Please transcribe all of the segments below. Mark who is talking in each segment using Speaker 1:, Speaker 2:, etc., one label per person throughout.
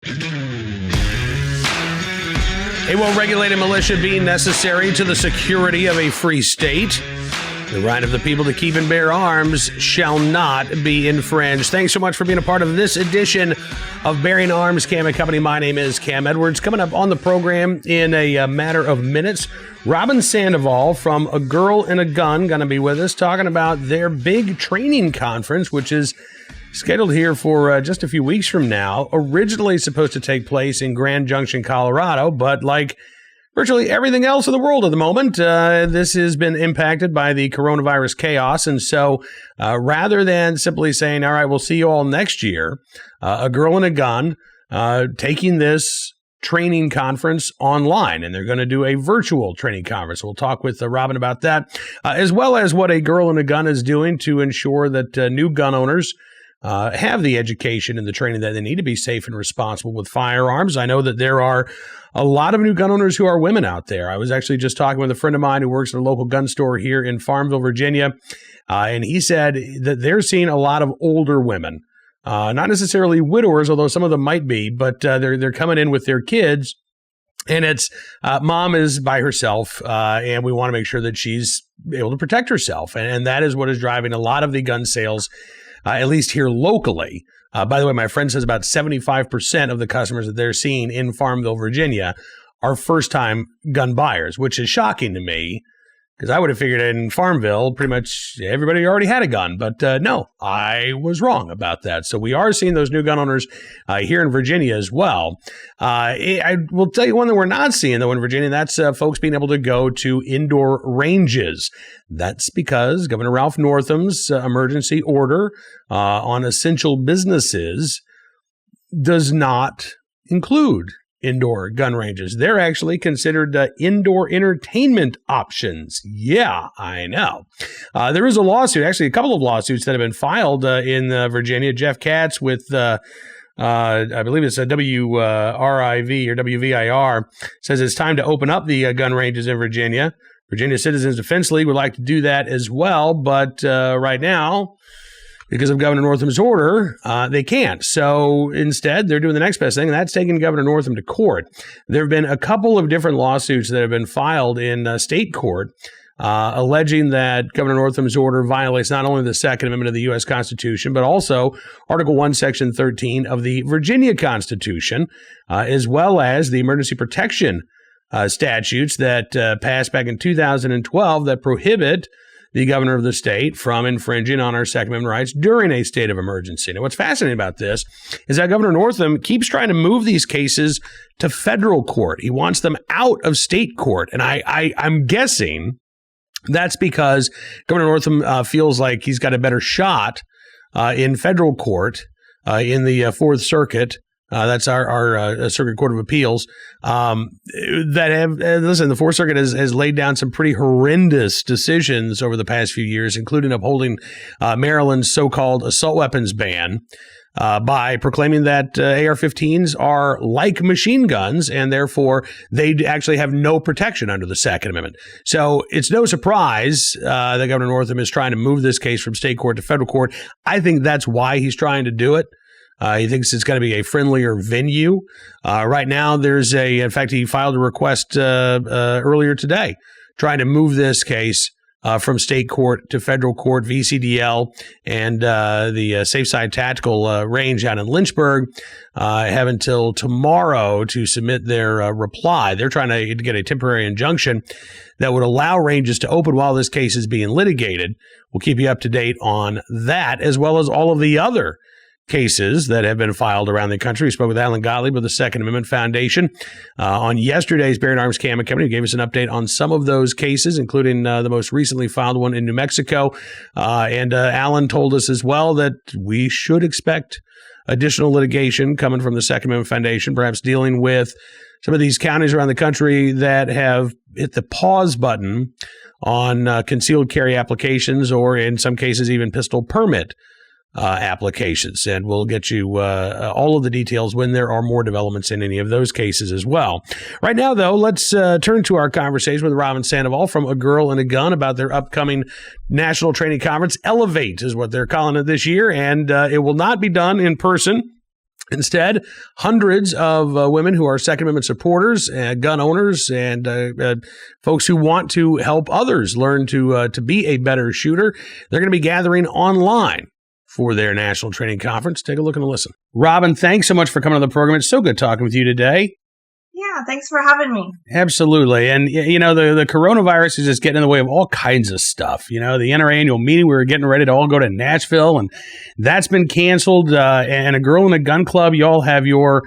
Speaker 1: A well-regulated militia being necessary to the security of a free state. The right of the people to keep and bear arms shall not be infringed. Thanks so much for being a part of this edition of Bearing Arms, Cam and Company. My name is Cam Edwards. Coming up on the program in a matter of minutes, Robyn Sandoval from A Girl and a Gun going to be with us talking about their big training conference, which is scheduled here for just a few weeks from now. Originally supposed to take place in Grand Junction, Colorado, but like virtually everything else in the world at the moment, this has been impacted by the coronavirus chaos. And so rather than simply saying, all right, we'll see you all next year, A Girl and a Gun taking this training conference online, and they're going to do a virtual training conference. We'll talk with Robyn about that, as well as what A Girl and a Gun is doing to ensure that new gun owners have the education and the training that they need to be safe and responsible with firearms. I know that there are a lot of new gun owners who are women out there. I was actually just talking with a friend of mine who works at a local gun store here in Farmville, Virginia, and he said that they're seeing a lot of older women, not necessarily widowers, although some of them might be, but they're coming in with their kids, and it's mom is by herself, and we want to make sure that she's able to protect herself, and that is what is driving a lot of the gun sales, at least here locally. By the way, my friend says about 75% of the customers that they're seeing in Farmville, Virginia, are first-time gun buyers, which is shocking to me, because I would have figured in Farmville, pretty much everybody already had a gun. But no, I was wrong about that. So we are seeing those new gun owners here in Virginia as well. I will tell you one that we're not seeing, though, in Virginia. That's folks being able to go to indoor ranges. That's because Governor Ralph Northam's emergency order on essential businesses does not include indoor gun ranges. They're actually considered indoor entertainment options. Yeah, I know. There is a lawsuit, actually a couple of lawsuits that have been filed in Virginia. Jeff Katz with, I believe it's a WRIV or WVIR, says it's time to open up the gun ranges in Virginia. Virginia Citizens Defense League would like to do that as well, but right now, because of Governor Northam's order, they can't. So instead, they're doing the next best thing, and that's taking Governor Northam to court. There have been a couple of different lawsuits that have been filed in state court alleging that Governor Northam's order violates not only the Second Amendment of the U.S. Constitution, but also Article 1, Section 13 of the Virginia Constitution, as well as the emergency protection statutes that passed back in 2012 that prohibit the governor of the state from infringing on our Second Amendment rights during a state of emergency. Now, what's fascinating about this is that Governor Northam keeps trying to move these cases to federal court. He wants them out of state court. And I'm guessing that's because Governor Northam feels like he's got a better shot in federal court in the Fourth Circuit. That's our Circuit Court of Appeals that have, listen, the Fourth Circuit has laid down some pretty horrendous decisions over the past few years, including upholding Maryland's so-called assault weapons ban by proclaiming that AR-15s are like machine guns, and therefore they actually have no protection under the Second Amendment. So it's no surprise that Governor Northam is trying to move this case from state court to federal court. I think that's why he's trying to do it. He thinks it's going to be a friendlier venue. Right now, in fact, he filed a request earlier today trying to move this case from state court to federal court. VCDL and the Safe Side Tactical Range out in Lynchburg have until tomorrow to submit their reply. They're trying to get a temporary injunction that would allow ranges to open while this case is being litigated. We'll keep you up to date on that, as well as all of the other cases that have been filed around the country. We spoke with Alan Gottlieb of the Second Amendment Foundation on yesterday's Bearing Arms Cam and Company, who gave us an update on some of those cases, including the most recently filed one in New Mexico. And Alan told us as well that we should expect additional litigation coming from the Second Amendment Foundation, perhaps dealing with some of these counties around the country that have hit the pause button on concealed carry applications, or in some cases even pistol permit applications. And we'll get you all of the details when there are more developments in any of those cases as well. Right now, though, let's turn to our conversation with Robyn Sandoval from A Girl and a Gun about their upcoming national training conference. Elevate is what they're calling it this year, and it will not be done in person. Instead, hundreds of women who are Second Amendment supporters, gun owners, and folks who want to help others learn to be a better shooter, they're going to be gathering online for their national training conference. Take a look and listen. Robyn, thanks so much for coming on the program. It's so good talking with you today.
Speaker 2: Yeah, thanks for having me.
Speaker 1: Absolutely. And, the coronavirus is just getting in the way of all kinds of stuff. The interannual meeting, we were getting ready to all go to Nashville, and that's been canceled. And a Girl in a Gun Club, you all have your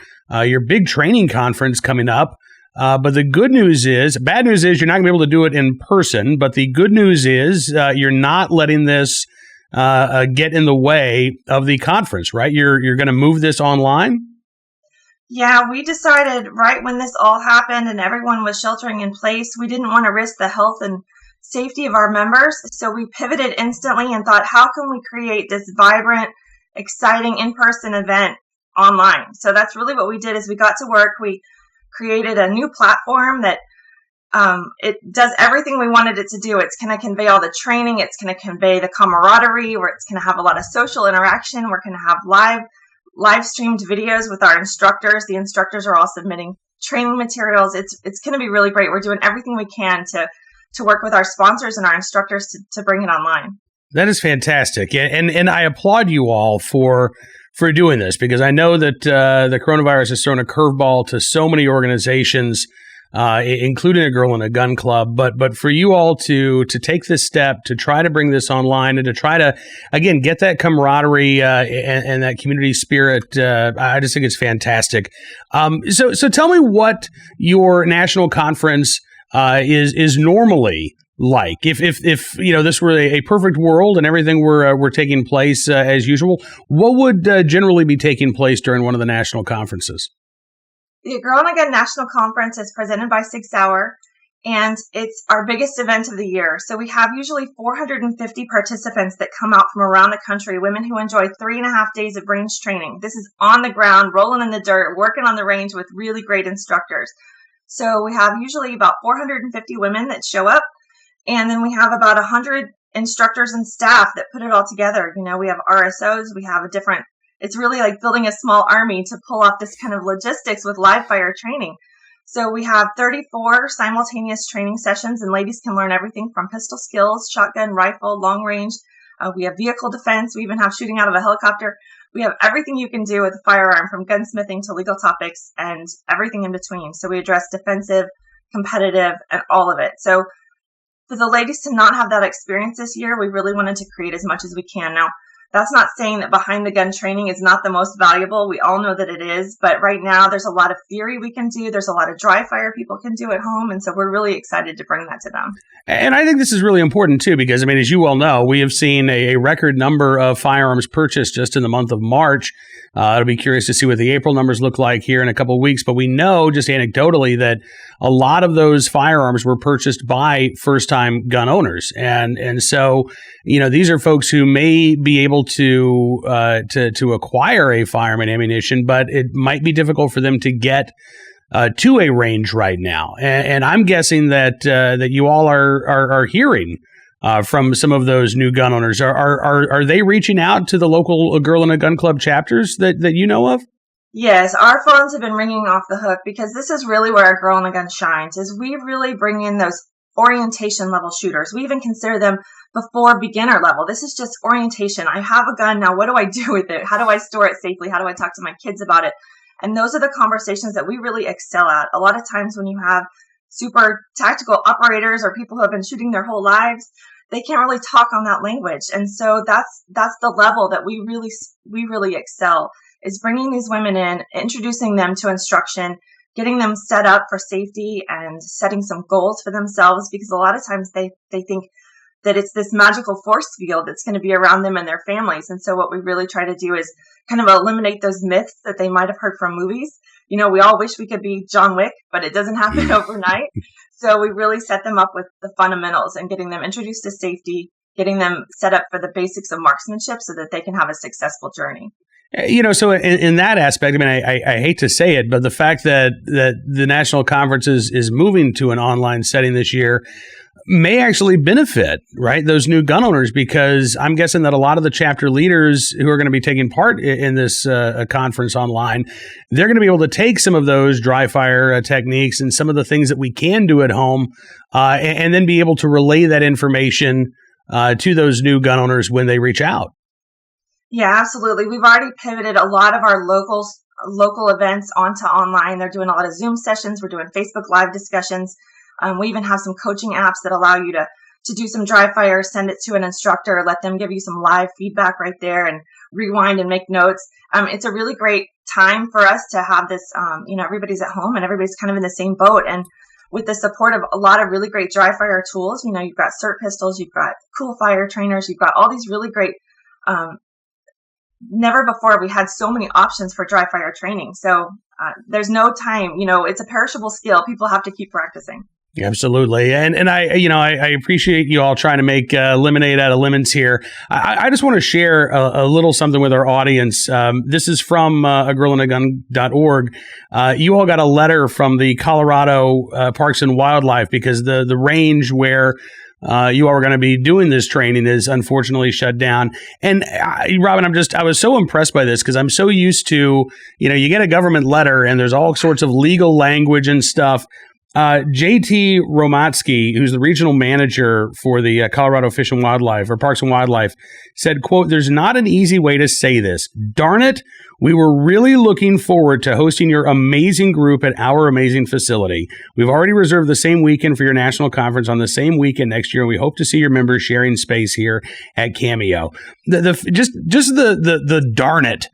Speaker 1: big training conference coming up. But the bad news is you're not going to be able to do it in person. But the good news is you're not letting this get in the way of the conference, right? You're going to move this online?
Speaker 2: Yeah, we decided right when this all happened and everyone was sheltering in place, we didn't want to risk the health and safety of our members. So we pivoted instantly and thought, how can we create this vibrant, exciting in-person event online? So that's really what we did is we got to work. We created a new platform that it does everything we wanted it to do. It's going to convey all the training. It's going to convey the camaraderie, where it's going to have a lot of social interaction. We're going to have live streamed videos with our instructors. The instructors are all submitting training materials. It's going to be really great. We're doing everything we can to work with our sponsors and our instructors to bring it online. That
Speaker 1: is fantastic. And I applaud you all for doing this, because I know that the coronavirus has thrown a curveball to so many organizations, including a Girl in a Gun Club, but for you all to take this step to try to bring this online and to try to, again, get that camaraderie and that community spirit, I just think it's fantastic. So tell me what your national conference is normally like. If this were a perfect world and everything were taking place as usual, what would generally be taking place during one of the national conferences?
Speaker 2: The Girl in a Gun National Conference is presented by Sig Sauer, and it's our biggest event of the year. So we have usually 450 participants that come out from around the country, women who enjoy 3.5 days of range training. This is on the ground, rolling in the dirt, working on the range with really great instructors. So we have usually about 450 women that show up, and then we have about 100 instructors and staff that put it all together. We have RSOs, we have it's really like building a small army to pull off this kind of logistics with live fire training. So we have 34 simultaneous training sessions, and ladies can learn everything from pistol skills, shotgun, rifle, long range. We have vehicle defense. We even have shooting out of a helicopter. We have everything you can do with a firearm, from gunsmithing to legal topics and everything in between. So we address defensive, competitive, and all of it. So for the ladies to not have that experience this year, we really wanted to create as much as we can. Now, that's not saying that behind the gun training is not the most valuable. We all know that it is. But right now, there's a lot of theory we can do. There's a lot of dry fire people can do at home. And so we're really excited to bring that to them.
Speaker 1: And I think this is really important, too, because, as you well know, we have seen a record number of firearms purchased just in the month of March. It'll be curious to see what the April numbers look like here in a couple of weeks. But we know just anecdotally that a lot of those firearms were purchased by first-time gun owners. And so, these are folks who may be able to acquire a firearm and ammunition, but it might be difficult for them to get to a range right now. And I'm guessing that you all are hearing from some of those new gun owners. Are they reaching out to the local Girl in a Gun Club chapters that you know of?
Speaker 2: Yes, our phones have been ringing off the hook, because this is really where our Girl in a Gun shines, is we really bring in those orientation level shooters. We even consider them before beginner level. This is just orientation. I have a gun now. What do I do with it? How do I store it safely? How do I talk to my kids about it? And those are the conversations that we really excel at. A lot of times when you have super tactical operators or people who have been shooting their whole lives, they can't really talk on that language. And so that's the level that we really excel, is bringing these women in, introducing them to instruction, getting them set up for safety and setting some goals for themselves, because a lot of times they think that it's this magical force field that's going to be around them and their families. And so what we really try to do is kind of eliminate those myths that they might have heard from movies. We all wish we could be John Wick, but it doesn't happen overnight. So we really set them up with the fundamentals and getting them introduced to safety, getting them set up for the basics of marksmanship so that they can have a successful journey.
Speaker 1: So in that aspect, I hate to say it, but the fact that the national conference is moving to an online setting this year, may actually benefit, right, those new gun owners, because I'm guessing that a lot of the chapter leaders who are going to be taking part in this conference online, they're going to be able to take some of those dry fire techniques and some of the things that we can do at home and then be able to relay that information to those new gun owners when they reach out.
Speaker 2: Yeah, absolutely. We've already pivoted a lot of our local events onto online. They're doing a lot of Zoom sessions. We're doing Facebook Live discussions. We even have some coaching apps that allow you to do some dry fire, send it to an instructor, let them give you some live feedback right there and rewind and make notes. It's a really great time for us to have this, everybody's at home and everybody's kind of in the same boat. And with the support of a lot of really great dry fire tools, you've got CERT pistols, you've got cool fire trainers, you've got all these really great, never before we had so many options for dry fire training. So there's no time, it's a perishable skill. People have to keep practicing.
Speaker 1: Absolutely. And I appreciate you all trying to make lemonade out of lemons here. I just want to share a little something with our audience. This is from agirlandagun.org. You all got a letter from the Colorado Parks and Wildlife because the range where you all are going to be doing this training is unfortunately shut down. And Robyn, I was so impressed by this because I'm so used to, you get a government letter and there's all sorts of legal language and stuff. JT Romatsky, who's the regional manager for the Colorado Fish and Wildlife or Parks and Wildlife, said, quote, "There's not an easy way to say this. Darn it. We were really looking forward to hosting your amazing group at our amazing facility. We've already reserved the same weekend for your national conference on the same weekend next year, and we hope to see your members sharing space here at Cameo." Just the darn it.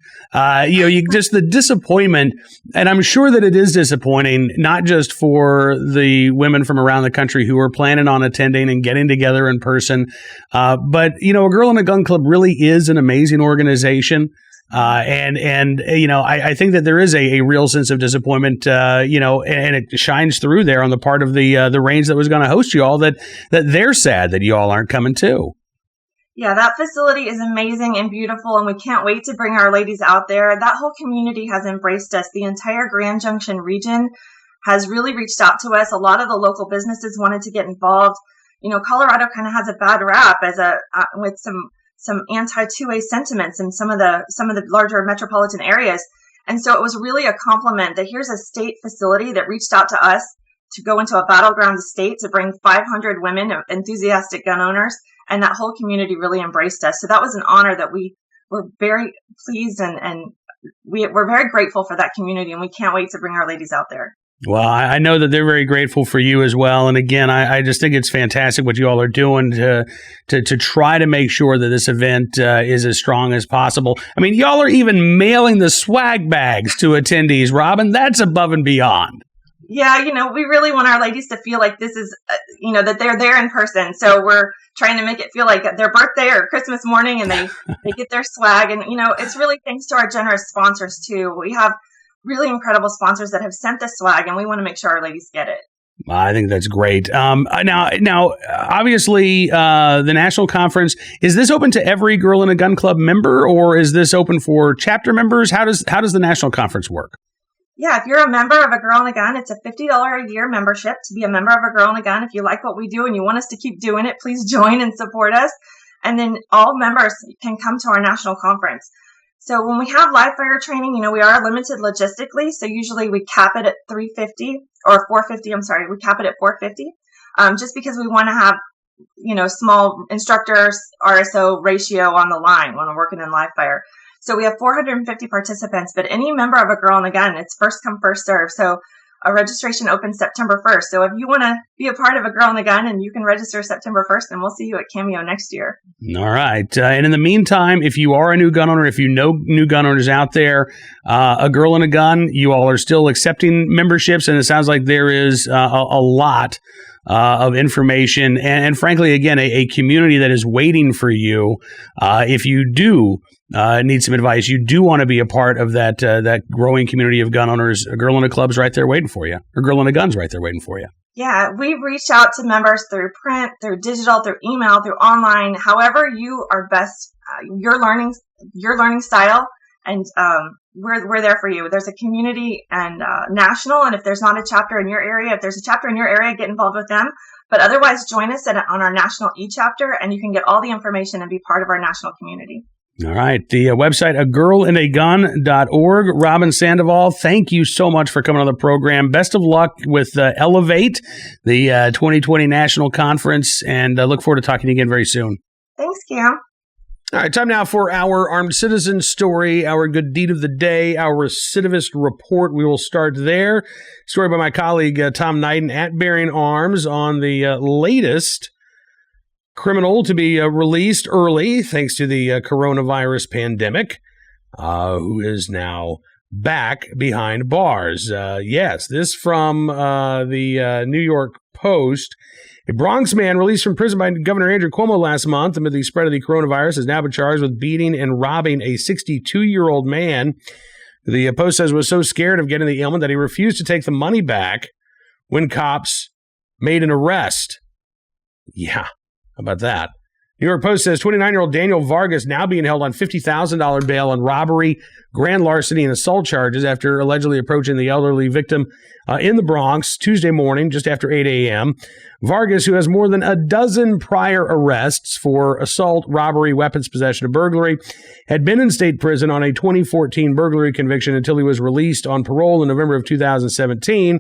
Speaker 1: Just the disappointment, and I'm sure that it is disappointing, not just for the women from around the country who are planning on attending and getting together in person, but A Girl in a Gun Club really is an amazing organization. I think that there is a real sense of disappointment, and it shines through there on the part of the range that was going to host you all that they're sad that you all aren't coming too.
Speaker 2: Yeah, that facility is amazing and beautiful, and we can't wait to bring our ladies out there. That whole community has embraced us. The entire Grand Junction region has really reached out to us. A lot of the local businesses wanted to get involved. Colorado kind of has a bad rap with some anti-2A sentiments in some of the larger metropolitan areas. And so it was really a compliment that here's a state facility that reached out to us to go into a battleground state to bring 500 women, enthusiastic gun owners, and that whole community really embraced us. So that was an honor that we were very pleased and we're very grateful for that community, and we can't wait to bring our ladies out there.
Speaker 1: Well, I know that they're very grateful for you as well. And again, I just think it's fantastic what you all are doing to try to make sure that this event is as strong as possible. I mean, y'all are even mailing the swag bags to attendees, Robyn. That's above and beyond.
Speaker 2: Yeah, we really want our ladies to feel like this is, that they're there in person. So we're trying to make it feel like their birthday or Christmas morning and they get their swag. And, it's really thanks to our generous sponsors, too. We have really incredible sponsors that have sent the swag, and we want to make sure our ladies get it.
Speaker 1: I think that's great. Now, obviously, the national conference, is this open to every Girl in a Gun Club member, or is this open for chapter members? How does the national conference work?
Speaker 2: Yeah, if you're a member of A Girl in a Gun, it's a $50 a year membership to be a member of A Girl in a Gun. If you like what we do and you want us to keep doing it, please join and support us. And then all members can come to our national conference. So when we have live fire training, we are limited logistically. So usually we cap it at 350 or 450. I'm sorry, we cap it at 450, just because we want to have, small instructors RSO ratio on the line when we're working in live fire. So we have 450 participants, but any member of A Girl in a Gun, it's first come, first serve. So a registration opens September 1st. So if you want to be a part of A Girl in a Gun, and you can register September 1st, and we'll see you at Cameo next year.
Speaker 1: All right. And in the meantime, if you are a new gun owner, if you know new gun owners out there, A Girl in a Gun, you all are still accepting memberships, and it sounds like there is a lot of information and frankly, again, a community that is waiting for you. If you do need some advice, you do want to be a part of that growing community of gun owners, A Girl in a Club's right there waiting for you, or Girl in a Gun's right there waiting for you.
Speaker 2: Yeah, we've reached out to members through print, through digital, through email, through online, however you are best, your learning style And we're there for you. There's a community and national, and if there's not a chapter in your area, if there's a chapter in your area, get involved with them. But otherwise, join us on our national e-chapter, and you can get all the information and be part of our national community.
Speaker 1: All right. The website, agirlandagun.org. Robyn Sandoval, thank you so much for coming on the program. Best of luck with Elevate, the 2020 National Conference, and look forward to talking to you again very soon.
Speaker 2: Thanks, Cam.
Speaker 1: All right, time now for our armed citizen story, our good deed of the day, our recidivist report. We will start there. Story by my colleague Tom Knighton at Bearing Arms on the latest criminal to be released early thanks to the coronavirus pandemic, who is now back behind bars. Yes, this from the New York Post. A Bronx man released from prison by Governor Andrew Cuomo last month amid the spread of the coronavirus has now been charged with beating and robbing a 62-year-old man. The Post says was so scared of getting the ailment that he refused to take the money back when cops made an arrest. Yeah, how about that? New York Post says 29-year-old Daniel Vargas now being held on $50,000 bail on robbery, grand larceny, and assault charges after allegedly approaching the elderly victim in the Bronx Tuesday morning just after 8 a.m. Vargas, who has more than a dozen prior arrests for assault, robbery, weapons possession, and burglary, had been in state prison on a 2014 burglary conviction until he was released on parole in November of 2017.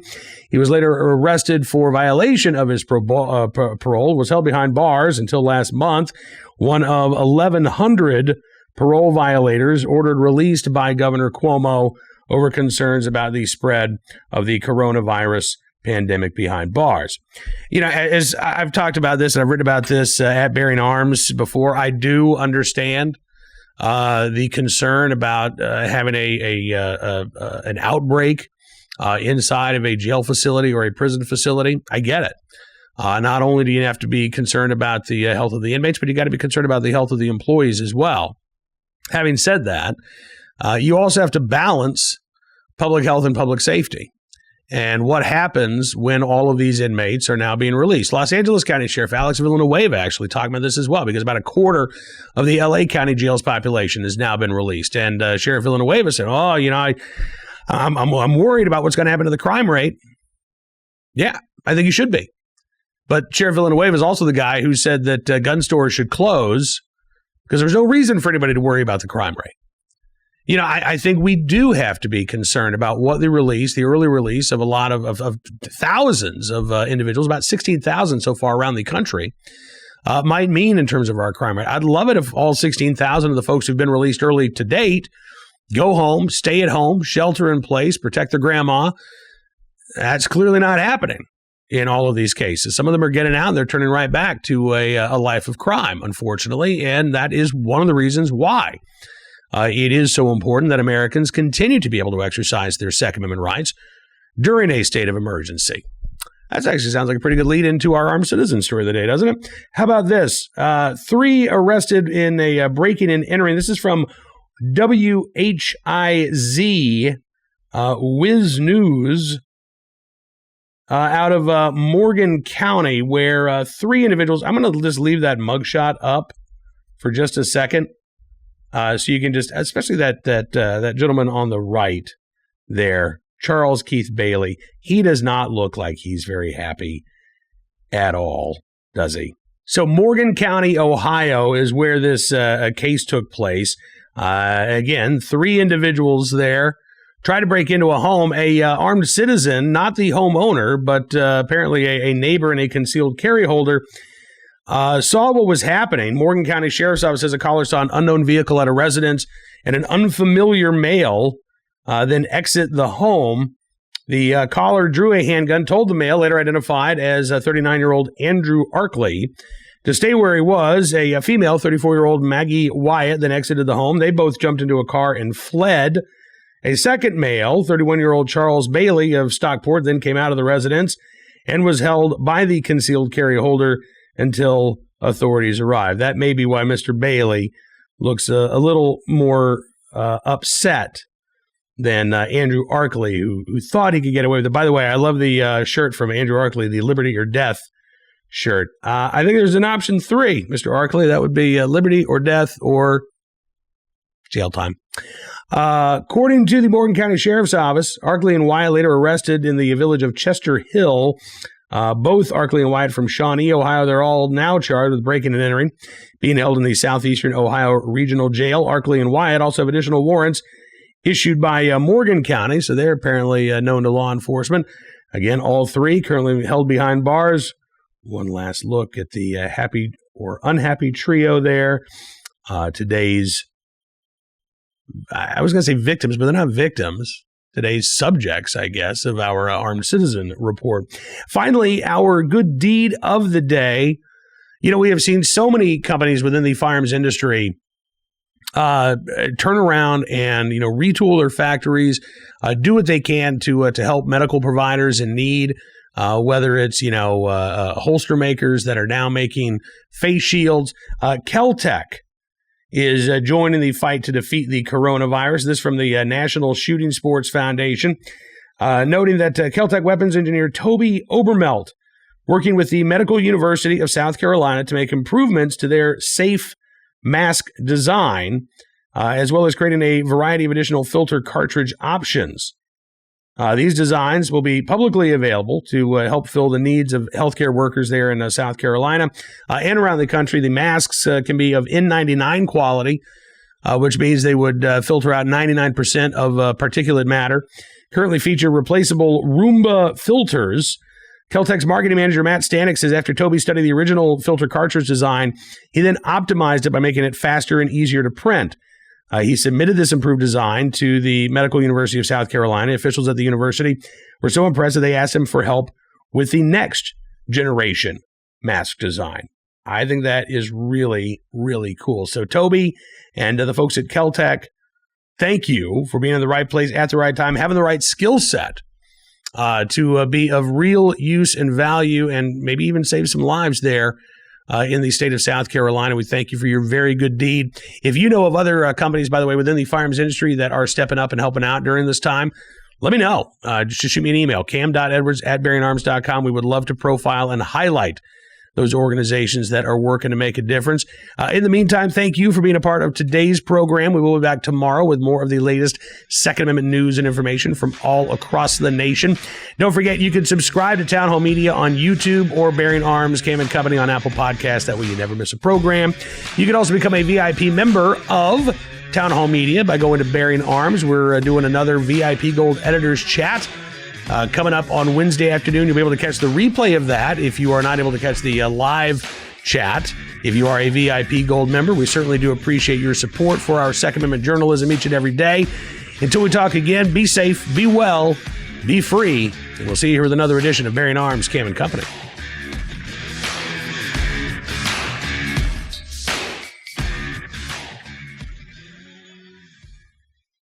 Speaker 1: He was later arrested for violation of his parole, was held behind bars until last month. One of 1,100 parole violators ordered released by Governor Cuomo over concerns about the spread of the coronavirus pandemic behind bars. You know, as I've talked about this and I've written about this at Bearing Arms before, I do understand the concern about having an outbreak inside of a jail facility or a prison facility. I get it. Not only do you have to be concerned about the health of the inmates, but you got to be concerned about the health of the employees as well. Having said that, you also have to balance public health and public safety. And what happens when all of these inmates are now being released? Los Angeles County Sheriff Alex Villanueva actually talking about this as well, because about a quarter of the LA County jail's population has now been released. And Sheriff Villanueva said, "Oh, you know, I'm worried about what's going to happen to the crime rate." Yeah, I think you should be. But Sheriff Villanueva is also the guy who said that gun stores should close because there's no reason for anybody to worry about the crime rate. You know, I think we do have to be concerned about what the early release of a lot of thousands of individuals, about 16,000 so far around the country, might mean in terms of our crime rate. I'd love it if all 16,000 of the folks who've been released early to date go home, stay at home, shelter in place, protect their grandma. That's clearly not happening in all of these cases. Some of them are getting out and they're turning right back to a life of crime, unfortunately, and that is one of the reasons why it is so important that Americans continue to be able to exercise their Second Amendment rights during a state of emergency. That actually sounds like a pretty good lead into our armed citizen story of the day, doesn't it? How about this? 3 arrested in a breaking and entering. This is from WHIZ, Wiz News, out of Morgan County, where 3 individuals, I'm going to just leave that mugshot up for just a second. So you can just, especially that gentleman on the right there, Charles Keith Bailey, he does not look like he's very happy at all, does he? So Morgan County, Ohio is where this case took place. Again, 3 individuals there tried to break into a home. A armed citizen, not the homeowner, but apparently a neighbor and a concealed carry holder, saw what was happening. Morgan County Sheriff's Office says a caller saw an unknown vehicle at a residence and an unfamiliar male then exit the home. The caller drew a handgun, told the male, later identified as 39-year-old Andrew Arkley, to stay where he was. A female, 34-year-old Maggie Wyatt, then exited the home. They both jumped into a car and fled. A second male, 31-year-old Charles Bailey of Stockport, then came out of the residence and was held by the concealed carry holder until authorities arrived. That may be why Mr. Bailey looks a little more upset than Andrew Arkley, who thought he could get away with it. By the way, I love the shirt from Andrew Arkley, the Liberty or Death shirt. I think there's an option 3, Mr. Arkley. That would be liberty or death or jail time. According to the Morgan County Sheriff's Office, Arkley and Wyatt later arrested in the village of Chester Hill. Both Arkley and Wyatt from Shawnee, Ohio. They're all now charged with breaking and entering, being held in the Southeastern Ohio Regional Jail. Arkley and Wyatt also have additional warrants issued by Morgan County, so they're apparently known to law enforcement. Again, all three currently held behind bars. One last look at the happy or unhappy trio there. Today's, I was going to say victims, but they're not victims. Today's subjects, I guess, of our armed citizen report. Finally, our good deed of the day. You know, we have seen so many companies within the firearms industry turn around and, retool their factories, do what they can to help medical providers in need, whether it's, holster makers that are now making face shields. Keltec is joining the fight to defeat the coronavirus. This from the National Shooting Sports Foundation, noting that Keltec weapons engineer Toby Obermelt, working with the Medical University of South Carolina to make improvements to their safe mask design, as well as creating a variety of additional filter cartridge options. These designs will be publicly available to help fill the needs of healthcare workers there in South Carolina and around the country. The masks can be of N99 quality, which means they would filter out 99% of particulate matter. Currently feature replaceable Roomba filters. Keltec's marketing manager, Matt Stanek, says after Toby studied the original filter cartridge design, he then optimized it by making it faster and easier to print. He submitted this improved design to the Medical University of South Carolina. Officials at the university were so impressed that they asked him for help with the next generation mask design. I think that is really, really cool. So Toby and the folks at Keltec, thank you for being in the right place at the right time, having the right skill set to be of real use and value and maybe even save some lives there in the state of South Carolina. We thank you for your very good deed. If you know of other companies, by the way, within the firearms industry that are stepping up and helping out during this time, let me know. Just shoot me an email, cam.edwards@bearingarms.com. We would love to profile and highlight those organizations that are working to make a difference. In the meantime, thank you for being a part of today's program. We will be back tomorrow with more of the latest Second Amendment news and information from all across the nation. Don't forget, you can subscribe to Town Hall Media on YouTube or Bearing Arms Cam and Company on Apple Podcasts. That way you never miss a program. You can also become a VIP member of Town Hall Media by going to Bearing Arms. We're doing another VIP Gold Editors Chat coming up on Wednesday afternoon. You'll be able to catch the replay of that if you are not able to catch the live chat. If you are a VIP Gold member, we certainly do appreciate your support for our Second Amendment journalism each and every day. Until we talk again, be safe, be well, be free, and we'll see you here with another edition of Bearing Arms Cam and Company.